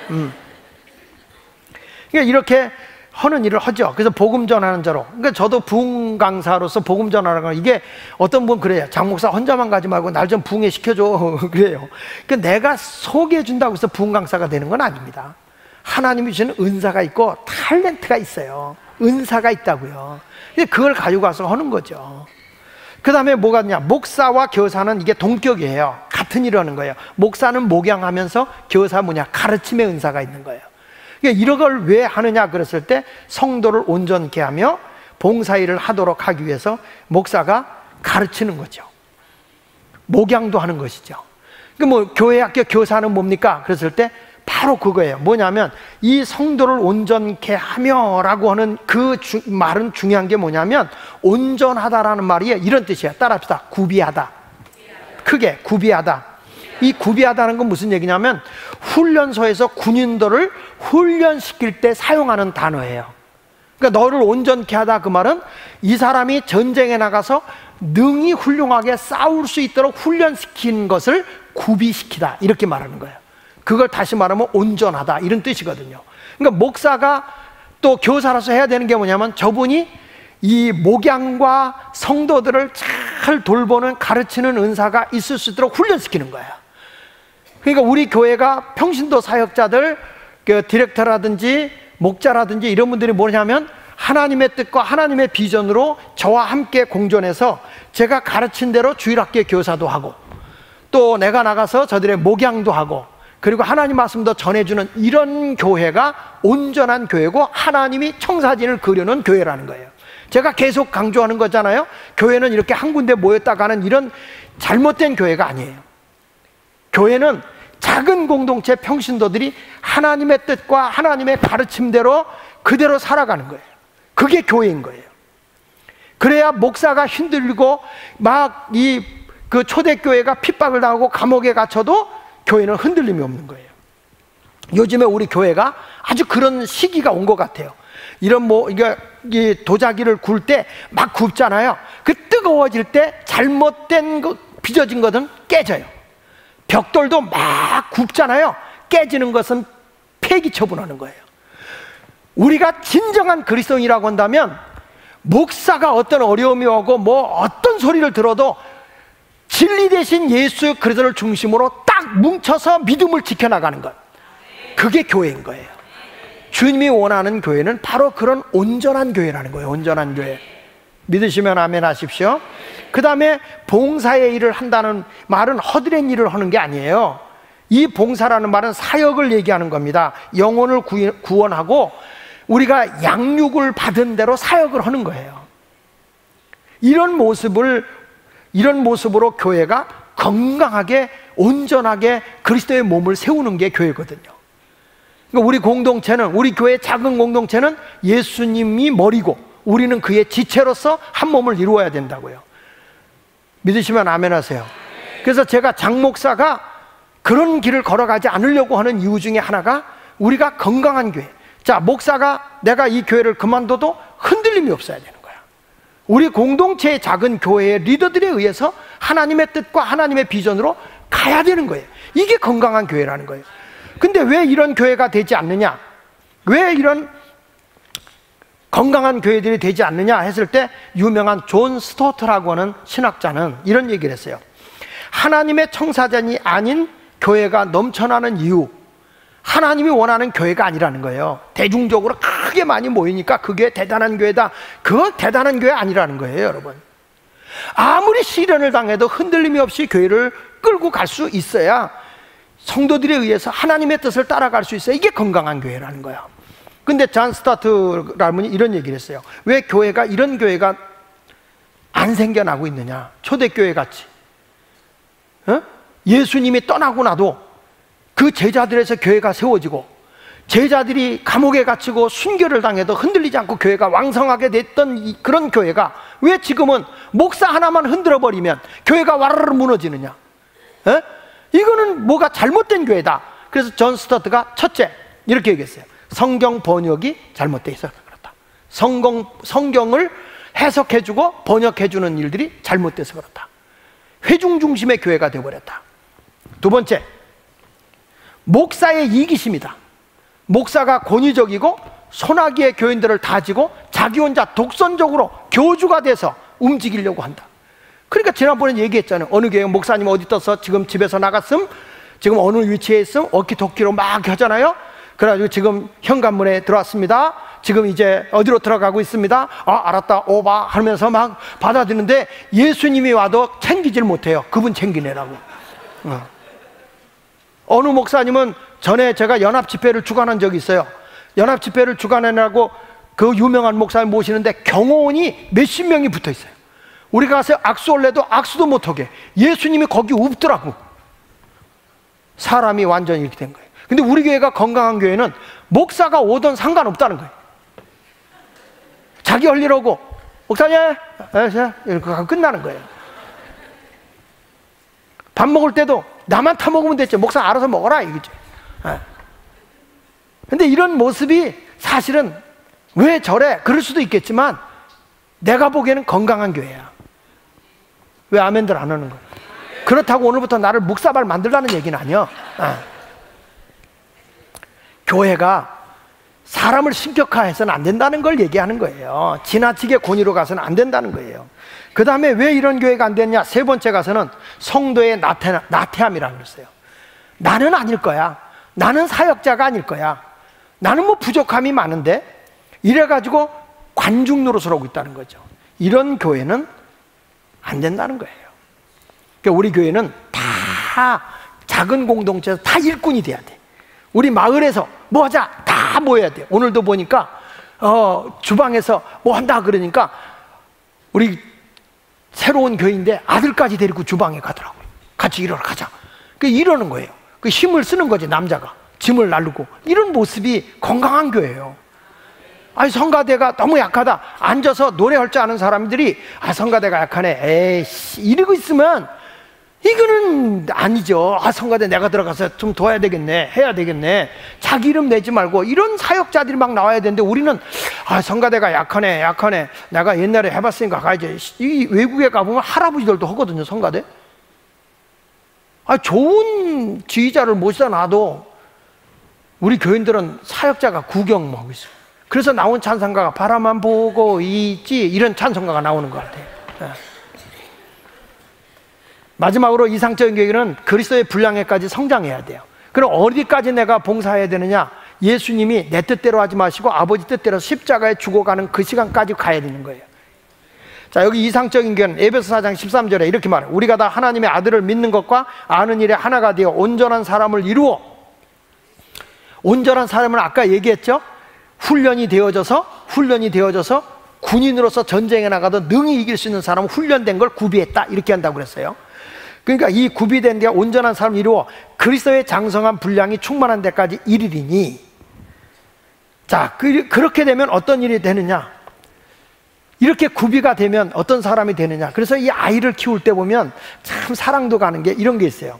그러니까 이렇게 하는 일을 하죠. 그래서 복음 전하는 자로. 그러니까 저도 부흥 강사로서 복음 전하는 거, 이게 어떤 분 그래요. 장 목사 혼자만 가지 말고 날 좀 부흥에 시켜줘. 그래요. 그러니까 내가 소개해 준다고 해서 부흥 강사가 되는 건 아닙니다. 하나님이 주시는 은사가 있고 탤런트가 있어요. 은사가 있다고요. 그걸 가지고 와서 하는 거죠. 그 다음에 뭐가 있냐? 목사와 교사는 이게 동격이에요. 같은 일을 하는 거예요. 목사는 목양하면서 교사 뭐냐? 가르침의 은사가 있는 거예요. 그러니까 이런 걸 왜 하느냐 그랬을 때, 성도를 온전케 하며 봉사일을 하도록 하기 위해서 목사가 가르치는 거죠. 목양도 하는 것이죠. 그러니까 뭐 교회 학교 교사는 뭡니까? 그랬을 때 바로 그거예요. 뭐냐면 이 성도를 온전케 하며 라고 하는 말은 중요한 게 뭐냐면, 온전하다라는 말이 이런 뜻이에요. 따라합시다. 구비하다. 크게 구비하다. 이 구비하다는 건 무슨 얘기냐면, 훈련소에서 군인들을 훈련시킬 때 사용하는 단어예요. 그러니까 너를 온전케 하다, 그 말은 이 사람이 전쟁에 나가서 능히 훌륭하게 싸울 수 있도록 훈련시킨 것을 구비시키다, 이렇게 말하는 거예요. 그걸 다시 말하면 온전하다, 이런 뜻이거든요. 그러니까 목사가 또 교사로서 해야 되는 게 뭐냐면, 저분이 이 목양과 성도들을 잘 돌보는, 가르치는 은사가 있을 수 있도록 훈련시키는 거예요. 그러니까 우리 교회가 평신도 사역자들, 그 디렉터라든지 목자라든지 이런 분들이 뭐냐면, 하나님의 뜻과 하나님의 비전으로 저와 함께 공존해서 제가 가르친 대로 주일학교 교사도 하고, 또 내가 나가서 저들의 목양도 하고, 그리고 하나님 말씀도 전해주는 이런 교회가 온전한 교회고, 하나님이 청사진을 그려놓은 교회라는 거예요. 제가 계속 강조하는 거잖아요. 교회는 이렇게 한 군데 모였다가 하는 이런 잘못된 교회가 아니에요. 교회는 작은 공동체 평신도들이 하나님의 뜻과 하나님의 가르침대로 그대로 살아가는 거예요. 그게 교회인 거예요. 그래야 목사가 힘들고 막 그 초대교회가 핍박을 당하고 감옥에 갇혀도 교회는 흔들림이 없는 거예요. 요즘에 우리 교회가 아주 그런 시기가 온 것 같아요. 이런 이 도자기를 굴 때 막 굽잖아요. 그 뜨거워질 때 잘못된 빚어진 것은 깨져요. 벽돌도 막 굽잖아요. 깨지는 것은 폐기 처분하는 거예요. 우리가 진정한 그리스도인이라고 한다면, 목사가 어떤 어려움이 오고 뭐 어떤 소리를 들어도 진리 대신 예수 그리스도를 중심으로 딱 뭉쳐서 믿음을 지켜나가는 것, 그게 교회인 거예요. 주님이 원하는 교회는 바로 그런 온전한 교회라는 거예요. 온전한 교회. 믿으시면 아멘 하십시오. 그 다음에 봉사의 일을 한다는 말은 허드렛 일을 하는 게 아니에요. 이 봉사라는 말은 사역을 얘기하는 겁니다. 영혼을 구원하고 우리가 양육을 받은 대로 사역을 하는 거예요. 이런 모습으로 교회가 건강하게 온전하게 그리스도의 몸을 세우는 게 교회거든요. 그러니까 우리 공동체는, 우리 교회의 작은 공동체는 예수님이 머리고 우리는 그의 지체로서 한 몸을 이루어야 된다고요. 믿으시면 아멘 하세요. 그래서 제가 장 목사가 그런 길을 걸어가지 않으려고 하는 이유 중에 하나가, 우리가 건강한 교회. 자, 목사가 내가 이 교회를 그만둬도 흔들림이 없어야 되는 거야. 우리 공동체의 작은 교회의 리더들에 의해서 하나님의 뜻과 하나님의 비전으로 가야 되는 거예요. 이게 건강한 교회라는 거예요. 근데 왜 이런 교회가 되지 않느냐, 왜 이런 건강한 교회들이 되지 않느냐 했을 때 유명한 존 스토트라고 하는 신학자는 이런 얘기를 했어요. 하나님의 청사전이 아닌 교회가 넘쳐나는 이유, 하나님이 원하는 교회가 아니라는 거예요. 대중적으로 크게 많이 모이니까 그게 대단한 교회다. 그건 대단한 교회 아니라는 거예요, 여러분. 아무리 시련을 당해도 흔들림이 없이 교회를 끌고 갈 수 있어야, 성도들에 의해서 하나님의 뜻을 따라갈 수 있어야 이게 건강한 교회라는 거야. 근데 존 스토트라는 분이 이런 얘기를 했어요. 왜 교회가, 이런 교회가 안 생겨나고 있느냐, 초대교회 같이. 예수님이 떠나고 나도 그 제자들에서 교회가 세워지고, 제자들이 감옥에 gat히고 순교를 당해도 흔들리지 않고 교회가 왕성하게 됐던 그런 교회가 왜 지금은 목사 하나만 흔들어버리면 교회가 와르르 무너지느냐? 이거는 뭐가 잘못된 교회다. 그래서 존 스토트가 첫째 이렇게 얘기했어요. 성경 번역이 잘못되어 있어서 그렇다. 성경을 해석해주고 번역해주는 일들이 잘못돼서 그렇다. 회중 중심의 교회가 되어버렸다. 두 번째, 목사의 이기심이다. 목사가 권위적이고 손아귀의 교인들을 다지고 자기 혼자 독선적으로 교주가 돼서 움직이려고 한다. 그러니까 지난번에 얘기했잖아요. 어느 교회 목사님 어디 떠서 지금 집에서 나갔음, 지금 어느 위치에 있음, 어키토키로 막 하잖아요. 그래가지고 지금 현관문에 들어왔습니다. 지금 이제 어디로 들어가고 있습니다. 아, 알았다, 오바 하면서 막 받아들이는데 예수님이 와도 챙기질 못해요. 그분 챙기내라고. 어느 목사님은 전에 제가 연합집회를 주관한 적이 있어요. 연합집회를 주관하느라고 그 유명한 목사님 모시는데 경호원이 몇십 명이 붙어 있어요. 우리가 가서 악수 올래도 악수도 못하게. 예수님이 거기 없더라고. 사람이 완전히 이렇게 된 거예요. 근데 우리 교회가 건강한 교회는 목사가 오든 상관없다는 거예요. 자기 할 일 하고 목사님 이렇게 하고 끝나는 거예요. 밥 먹을 때도 나만 타 먹으면 됐죠. 목사 알아서 먹어라 이거죠. 근데 이런 모습이 사실은 왜 저래? 그럴 수도 있겠지만 내가 보기에는 건강한 교회야. 왜 아멘들 안 하는 거야? 그렇다고 오늘부터 나를 묵사발 만들라는 얘기는 아니야. 교회가 사람을 신격화해서는 안 된다는 걸 얘기하는 거예요. 지나치게 권위로 가서는 안 된다는 거예요. 그 다음에 왜 이런 교회가 안 됐냐? 세 번째 가서는 성도의 나태함이라고 그랬어요. 나는 아닐 거야. 나는 사역자가 아닐 거야. 나는 뭐 부족함이 많은데, 이래가지고 관중 노릇을 하고 있다는 거죠. 이런 교회는 안 된다는 거예요. 그러니까 우리 교회는 다 작은 공동체에서 다 일꾼이 돼야 돼. 우리 마을에서 뭐 하자 다 모여야 돼. 오늘도 보니까 주방에서 뭐 한다 그러니까 우리 새로운 교회인데 아들까지 데리고 주방에 가더라고요. 같이 일하러 가자. 이러는 거예요. 그 힘을 쓰는 거지. 남자가 짐을 나르고. 이런 모습이 건강한 교회예요. 아니, 성가대가 너무 약하다. 앉아서 노래할 줄 아는 사람들이 성가대가 약하네, 에이씨 이러고 있으면 이거는 아니죠. 성가대 내가 들어가서 좀 도와야 되겠네, 해야 되겠네. 자기 이름 내지 말고 이런 사역자들이 막 나와야 되는데 우리는 성가대가 약하네, 내가 옛날에 해봤으니까 가야지. 이 외국에 가보면 할아버지들도 하거든요, 성가대. 좋은 지휘자를 모시다 놔도 우리 교인들은 사역자가 구경만 하고 있어요. 그래서 나온 찬송가가 바라만 보고 있지, 이런 찬송가가 나오는 것 같아요. 마지막으로 이상적인 교회는 그리스도의 분량에까지 성장해야 돼요. 그럼 어디까지 내가 봉사해야 되느냐? 예수님이 내 뜻대로 하지 마시고 아버지 뜻대로 십자가에 죽어가는 그 시간까지 가야 되는 거예요. 자, 여기 이상적인 교회는 에베소 4장 13절에 이렇게 말해요. 우리가 다 하나님의 아들을 믿는 것과 아는 일에 하나가 되어 온전한 사람을 이루어. 온전한 사람은 아까 얘기했죠? 훈련이 되어져서 군인으로서 전쟁에 나가도 능히 이길 수 있는 사람은 훈련된 걸 구비했다, 이렇게 한다고 그랬어요. 그러니까 이 구비된 데가 온전한 사람을 이루어 그리스도의 장성한 분량이 충만한 데까지 이르리니. 자, 그렇게 되면 어떤 일이 되느냐? 이렇게 구비가 되면 어떤 사람이 되느냐? 그래서 이 아이를 키울 때 보면 참 사랑도 가는 게 이런 게 있어요.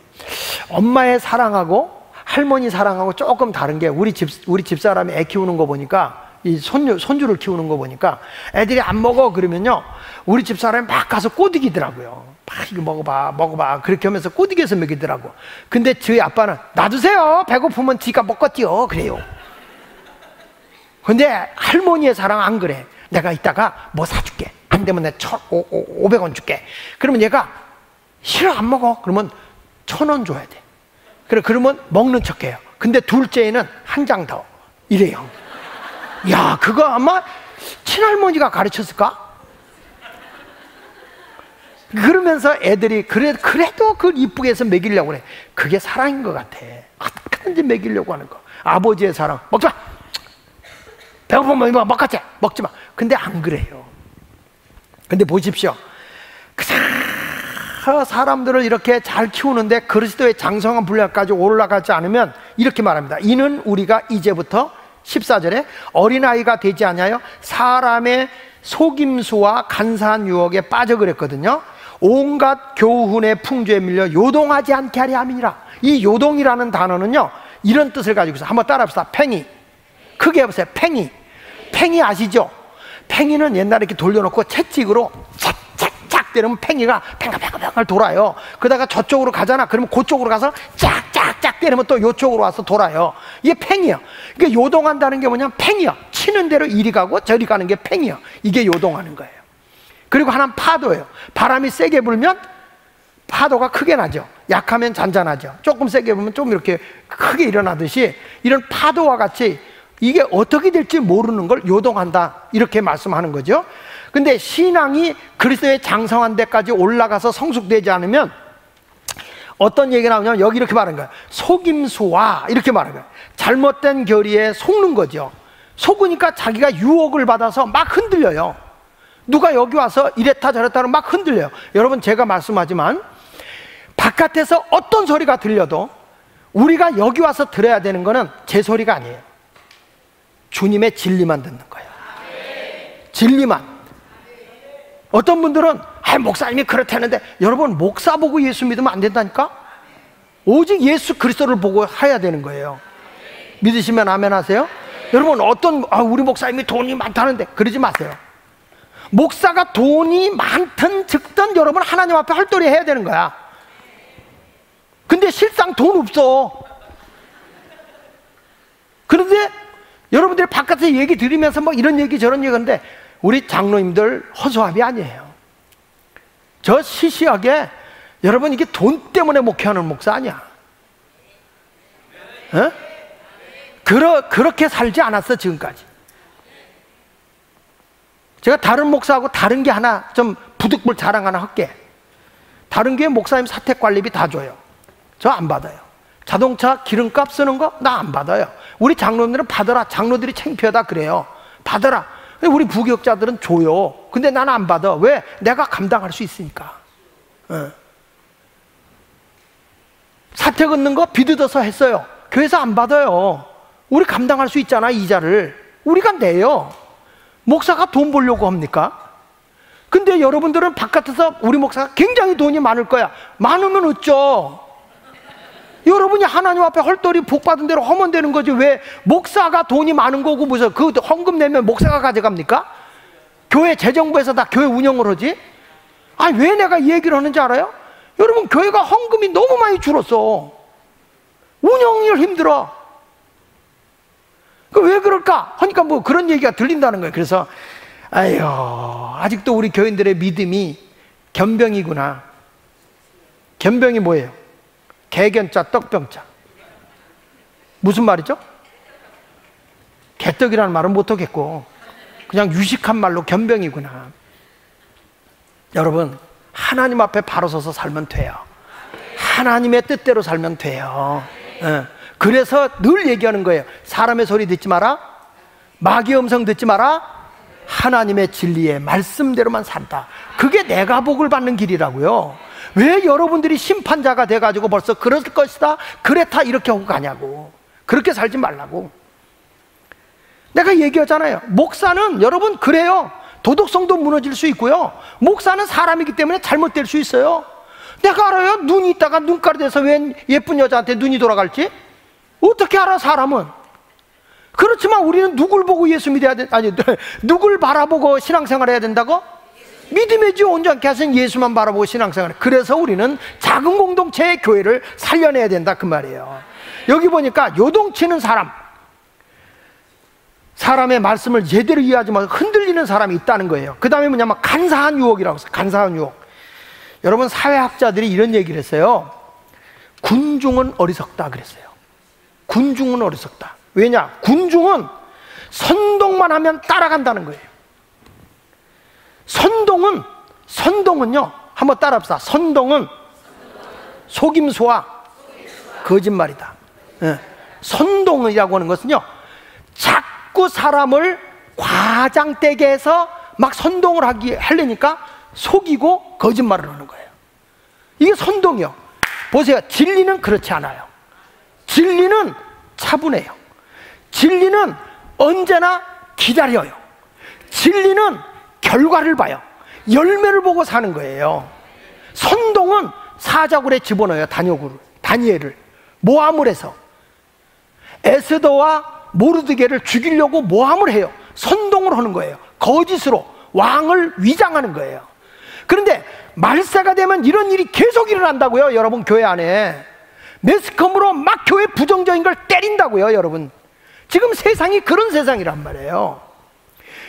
엄마의 사랑하고 할머니 사랑하고 조금 다른 게, 우리 집사람이 애 키우는 거 보니까 이 손주를 키우는 거 보니까 애들이 안 먹어 그러면요, 우리 집 사람이 막 가서 꼬드기더라고요. 막 이거 먹어봐 그렇게 하면서 꼬드겨서 먹이더라고. 근데 저희 아빠는 놔두세요, 배고프면 지가 먹겠지요 그래요. 근데 할머니의 사랑 안 그래. 내가 이따가 뭐 사줄게, 안 되면 내가 500원 줄게. 그러면 얘가 싫어, 안 먹어. 그러면 1000원 줘야 돼. 그러면 먹는 척해요. 근데 둘째는 한 장 더 이래요. 야, 그거 아마 친할머니가 가르쳤을까? 그러면서 애들이 그래도 그걸 이쁘게 해서 먹이려고 그래. 그게 사랑인 것 같아. 어떻게든지 먹이려고 하는 거. 아버지의 사랑. 먹지 마, 배고프면 먹겠지, 먹지 마. 근데 안 그래요. 근데 보십시오, 사람들을 이렇게 잘 키우는데 그리스도의 장성한 분량까지 올라가지 않으면 이렇게 말합니다. 이는 우리가 이제부터 14절에 어린아이가 되지 않냐요, 사람의 속임수와 간사한 유혹에 빠져 그랬거든요. 온갖 교훈의 풍조에 밀려 요동하지 않게 하려 함이니라. 이 요동이라는 단어는요, 이런 뜻을 가지고 있어요. 한번 따라합시다. 팽이. 크게 해보세요. 팽이. 팽이 아시죠? 팽이는 옛날에 이렇게 돌려놓고 채찍으로 착착착 때리면 팽이가 팽글팽글 돌아요. 그러다가 저쪽으로 가잖아. 그러면 그쪽으로 가서 짝짝짝 때리면 또 이쪽으로 와서 돌아요. 이게 팽이야. 그러니까 요동한다는 게 뭐냐면 팽이야. 치는 대로 이리 가고 저리 가는 게 팽이야. 이게 요동하는 거예요. 그리고 하나는 파도예요. 바람이 세게 불면 파도가 크게 나죠. 약하면 잔잔하죠. 조금 세게 불면 좀 이렇게 크게 일어나듯이 이런 파도와 같이 이게 어떻게 될지 모르는 걸 요동한다, 이렇게 말씀하는 거죠. 근데 신앙이 그리스도의 장성한 데까지 올라가서 성숙되지 않으면 어떤 얘기가 나오냐면 여기 이렇게 말하는 거예요. 속임수와 이렇게 말하는 거예요. 잘못된 결의에 속는 거죠. 속으니까 자기가 유혹을 받아서 막 흔들려요. 누가 여기 와서 이랬다 저랬다 하면 막 흔들려요. 여러분, 제가 말씀하지만 바깥에서 어떤 소리가 들려도 우리가 여기 와서 들어야 되는 거는 제 소리가 아니에요. 주님의 진리만 듣는 거예요. 진리만. 어떤 분들은 목사님이 그렇다는데, 여러분, 목사 보고 예수 믿으면 안 된다니까? 오직 예수 그리스도를 보고 해야 되는 거예요. 믿으시면 아멘 하세요. 여러분, 우리 목사님이 돈이 많다는데 그러지 마세요. 목사가 돈이 많든 적든 여러분 하나님 앞에 헐떡이 해야 되는 거야. 근데 실상 돈 없어. 그런데 여러분들이 바깥에서 얘기 들으면서 뭐 이런 얘기 저런 얘기 하는데, 우리 장로님들 허수아비 아니에요. 저 시시하게, 여러분, 이게 돈 때문에 목회하는 목사 아니야. 어? 그렇게 살지 않았어 지금까지. 제가 다른 목사하고 다른 게 하나 좀 부득불 자랑 하나 할게. 다른 게 목사님 사택관리비 다 줘요. 저 안 받아요. 자동차 기름값 쓰는 거 나 안 받아요. 우리 장로님들은 받아라. 장로들이 창피하다 그래요. 받아라. 우리 부교육자들은 줘요. 근데 나는 안 받아. 왜? 내가 감당할 수 있으니까. 사택 얻는 거 비뜯어서 했어요. 교회에서 안 받아요. 우리 감당할 수 있잖아. 이자를 우리가 내요. 목사가 돈 벌려고 합니까? 근데 여러분들은 바깥에서 우리 목사가 굉장히 돈이 많을 거야. 많으면 어쩌? 여러분이 하나님 앞에 헐떡이 복 받은 대로 하면 되는 거지. 왜 목사가 돈이 많은 거고 무슨 그 헌금 내면 목사가 가져갑니까? 교회 재정부에서 다 교회 운영을 하지? 왜 내가 이 얘기를 하는지 알아요? 여러분, 교회가 헌금이 너무 많이 줄었어. 운영이 힘들어. 왜 그럴까? 하니까 뭐 그런 얘기가 들린다는 거예요. 그래서 아직도 우리 교인들의 믿음이 견병이구나. 견병이 뭐예요? 개견자 떡병자. 무슨 말이죠? 개떡이라는 말은 못하겠고 그냥 유식한 말로 견병이구나. 여러분, 하나님 앞에 바로 서서 살면 돼요. 하나님의 뜻대로 살면 돼요. 그래서 늘 얘기하는 거예요. 사람의 소리 듣지 마라, 마귀의 음성 듣지 마라, 하나님의 진리의 말씀대로만 산다. 그게 내가 복을 받는 길이라고요. 왜 여러분들이 심판자가 돼가지고 벌써 그럴 것이다, 그랬다 이렇게 하고 가냐고. 그렇게 살지 말라고. 내가 얘기하잖아요. 목사는 여러분 그래요. 도덕성도 무너질 수 있고요. 목사는 사람이기 때문에 잘못될 수 있어요. 내가 알아요. 눈이 있다가 눈가리 돼서 웬 예쁜 여자한테 눈이 돌아갈지? 어떻게 알아, 사람은? 그렇지만 우리는 누굴 보고 예수 믿어야 아니, 누굴 바라보고 신앙생활 해야 된다고? 믿음의 주 온전케 하신 예수만 바라보고 신앙생활. 그래서 우리는 작은 공동체의 교회를 살려내야 된다 그 말이에요. 여기 보니까 요동치는 사람, 사람의 말씀을 제대로 이해하지 못하고 흔들리는 사람이 있다는 거예요. 그 다음에 뭐냐면 간사한 유혹이라고 했어요. 간사한 유혹. 여러분, 사회학자들이 이런 얘기를 했어요. 군중은 어리석다 그랬어요. 군중은 어리석다. 왜냐? 군중은 선동만 하면 따라간다는 거예요. 선동은요, 한번 따라합시다. 선동은 속임수와 거짓말이다. 예. 선동이라고 하는 것은요, 자꾸 사람을 과장되게 해서 막 선동을 하려니까 속이고 거짓말을 하는 거예요. 이게 선동이요. 보세요. 진리는 그렇지 않아요. 진리는 차분해요. 진리는 언제나 기다려요. 진리는 결과를 봐요. 열매를 보고 사는 거예요. 선동은 사자굴에 집어넣어요. 다니엘을 모함을 해서 에스더와 모르드게를 죽이려고 모함을 해요. 선동을 하는 거예요. 거짓으로 왕을 위장하는 거예요. 그런데 말세가 되면 이런 일이 계속 일어난다고요. 여러분, 교회 안에 매스컴으로 막 교회 부정적인 걸 때린다고요. 여러분, 지금 세상이 그런 세상이란 말이에요.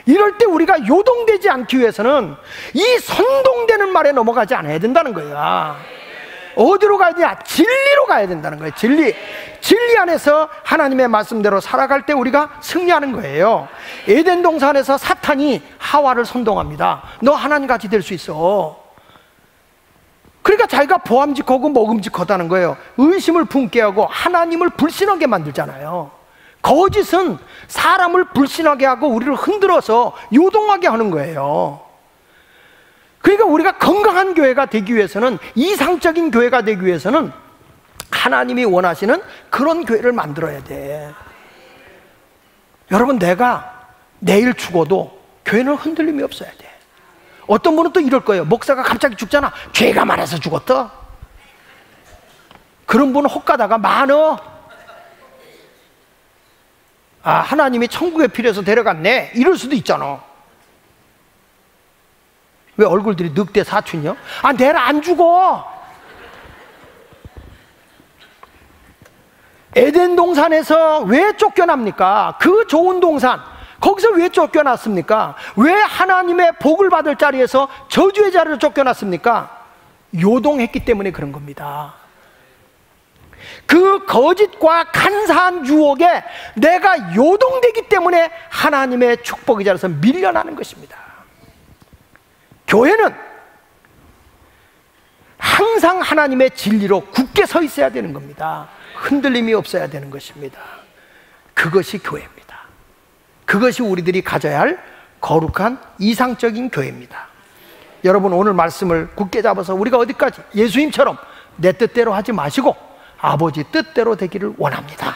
이럴 때 우리가 요동되지 않기 위해서는 이 선동되는 말에 넘어가지 않아야 된다는 거야. 어디로 가야 되냐? 진리로 가야 된다는 거예요. 진리 안에서 하나님의 말씀대로 살아갈 때 우리가 승리하는 거예요. 에덴 동산에서 사탄이 하와를 선동합니다. 너 하나님같이 될 수 있어. 그러니까 자기가 보암직하고 먹음직하다는 거예요. 의심을 품게 하고 하나님을 불신하게 만들잖아요. 거짓은 사람을 불신하게 하고 우리를 흔들어서 요동하게 하는 거예요. 그러니까 우리가 건강한 교회가 되기 위해서는, 이상적인 교회가 되기 위해서는 하나님이 원하시는 그런 교회를 만들어야 돼. 여러분, 내가 내일 죽어도 교회는 흔들림이 없어야 돼. 어떤 분은 또 이럴 거예요. 목사가 갑자기 죽잖아. 죄가 많아서 죽었다. 그런 분은 혹가다가 많어. 아, 하나님이 천국에 필요해서 데려갔네, 이럴 수도 있잖아. 왜 얼굴들이 늑대 사춘이요? 아, 내일 안 죽어. 에덴 동산에서 왜 쫓겨납니까? 그 좋은 동산, 거기서 왜 쫓겨났습니까? 왜 하나님의 복을 받을 자리에서 저주의 자리로 쫓겨났습니까? 요동했기 때문에 그런 겁니다. 그 거짓과 간사한 유혹에 내가 요동되기 때문에 하나님의 축복의 자리에서 밀려나는 것입니다. 교회는 항상 하나님의 진리로 굳게 서 있어야 되는 겁니다. 흔들림이 없어야 되는 것입니다. 그것이 교회입니다. 그것이 우리들이 가져야 할 거룩한 이상적인 교회입니다. 여러분, 오늘 말씀을 굳게 잡아서 우리가 어디까지 예수님처럼 내 뜻대로 하지 마시고 아버지 뜻대로 되기를 원합니다.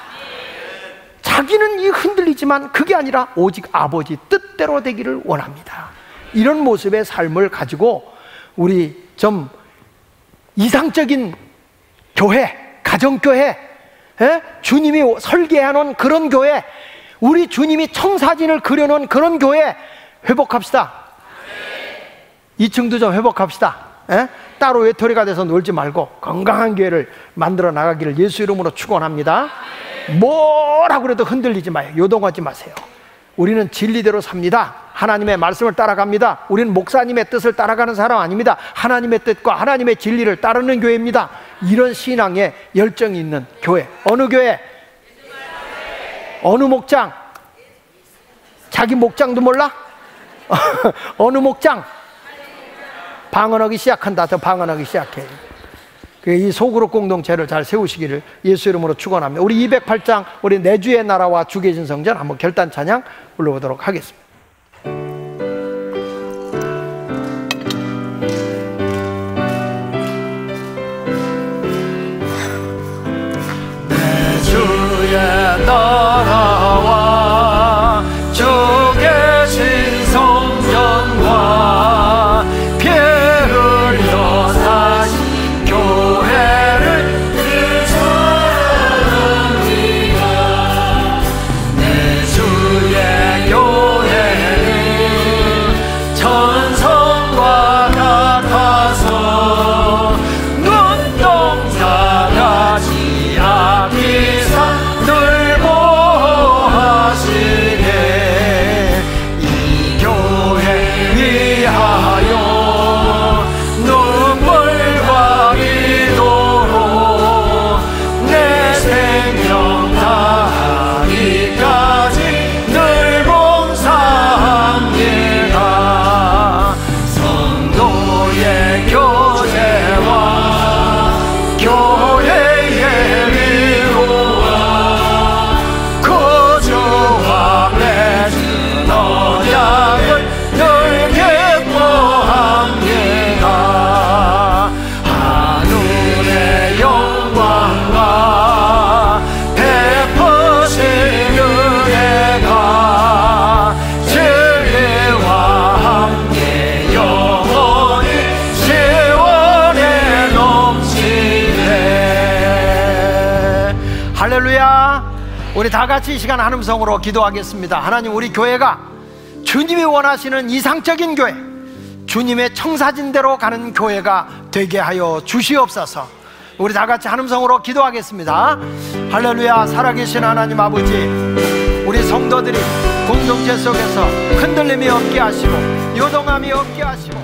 자기는 이 흔들리지만 그게 아니라 오직 아버지 뜻대로 되기를 원합니다. 이런 모습의 삶을 가지고 우리 좀 이상적인 교회, 가정교회, 주님이 설계해놓은 그런 교회, 우리 주님이 청사진을 그려놓은 그런 교회 회복합시다. 2층도 좀 회복합시다. 따로 외톨이가 돼서 놀지 말고 건강한 교회를 만들어 나가기를 예수 이름으로 축원합니다. 뭐라고 해도 흔들리지 마요. 요동하지 마세요. 우리는 진리대로 삽니다. 하나님의 말씀을 따라갑니다. 우리는 목사님의 뜻을 따라가는 사람 아닙니다. 하나님의 뜻과 하나님의 진리를 따르는 교회입니다. 이런 신앙에 열정이 있는 교회. 어느 교회? 어느 목장? 자기 목장도 몰라? 어느 목장? 방언하기 시작한다. 더 방언하기 시작해. 이 소그룹 공동체를 잘 세우시기를 예수 이름으로 축원합니다. 우리 208장 우리 내주의 나라와 주 계신 성전 한번 결단 찬양 불러보도록 하겠습니다. 내주의 나라와 주 계신 성전과 피 흘려 사신 교회를 그 사랑합니다. 내 우리 다 같이 이 시간 한음성으로 기도하겠습니다. 하나님, 우리 교회가 주님이 원하시는 이상적인 교회, 주님의 청사진대로 가는 교회가 되게 하여 주시옵소서. 우리 다 같이 한음성으로 기도하겠습니다. 할렐루야. 살아계신 하나님 아버지, 우리 성도들이 공동체 속에서 흔들림이 없게 하시고 요동함이 없게 하시고